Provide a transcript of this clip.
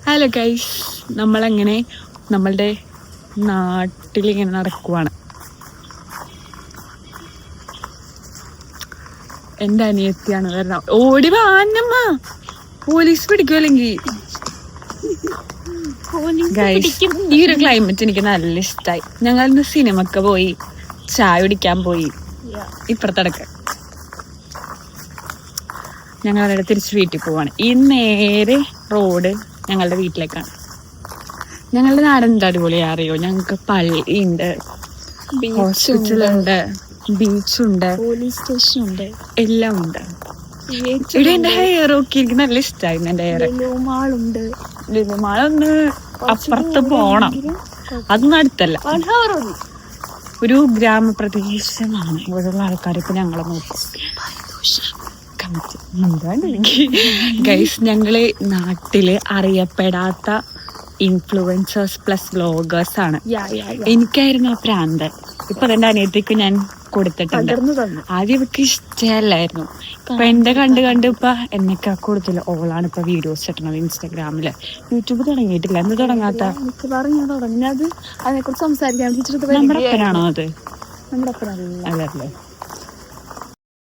Hello guys, നമ്മളങ്ങനെ നമ്മളുടെ നാട്ടിലിങ്ങനെ നടക്കുവാണ്. എൻ്റെ അനിയത്തിയാണ് വരണം. ഓടി വാന്നമ്മ, പോലീസ് പിടിക്കുമല്ലെങ്കിൽ. ഗൈസ്, ഈ ഒരു ക്ലൈമറ്റ് എനിക്ക് നല്ല ഇഷ്ടമായി. ഞങ്ങൾ ഇന്ന് സിനിമക്ക് പോയി, ചായ കുടിക്കാൻ പോയി. ഇപ്പുറത്തടക്ക് ഞങ്ങളവിടെ തിരിച്ച് വീട്ടിൽ പോവാണ്. ഈ നേരെ റോഡ് ഞങ്ങളുടെ വീട്ടിലേക്കാണ്. ഞങ്ങളുടെ നാടെന്താ അടിപൊളിയാ അറിയോ? ഞങ്ങൾക്ക് പള്ളി ഉണ്ട്, ഹോസ്പിറ്റലുണ്ട്, ബീച്ചുണ്ട്, പോലീസ് സ്റ്റേഷൻ ഉണ്ട്, എല്ലാം ഉണ്ട്. ഇവിടെ എന്റെ ഹെയർ ഒക്കെ എനിക്ക് നല്ല ഇഷ്ടമായിരുന്നു. എന്റെ ഹെയർ ലുലുമാളുണ്ട്. ലുലുമാളൊന്ന് അപ്പുറത്ത് പോണം, അതൊന്നും അടുത്തല്ല. ഒരു ഗ്രാമപ്രദേശമാണ്. ഇവിടെയുള്ള ആൾക്കാരൊക്കെ ഞങ്ങളെ നോക്കും. ഗൈസ്, ഞങ്ങള് നാട്ടില് അറിയപ്പെടാത്ത ഇൻഫ്ലുവൻസേഴ്സ് പ്ലസ് വ്ലോഗേഴ്സ് ആണ്. എനിക്കായിരുന്നു ആ പ്രാന്ത്. ഇപ്പൊ എന്റെ അനിയത്തിക്ക് ഞാൻ കൊടുത്തിട്ടുണ്ട്. ആദ്യം ഇവക്ക് ഇഷ്ടമല്ലായിരുന്നു. ഇപ്പൊ എന്റെ കണ്ട് ഇപ്പൊ എന്നൊക്കെ കൂടുതൽ ഓളാണ് ഇപ്പൊ വീഡിയോസ് ഇട്ടണത് ഇൻസ്റ്റാഗ്രാമില്. യൂട്യൂബ് തുടങ്ങിയിട്ടില്ല. എന്ത് തുടങ്ങാത്ത? അതിനെ കുറിച്ച് സംസാരിക്കാൻ നമ്മുടെ അപ്പനാണോ അത്? നമ്മുടെ അപ്പനല്ല. അതല്ലേ.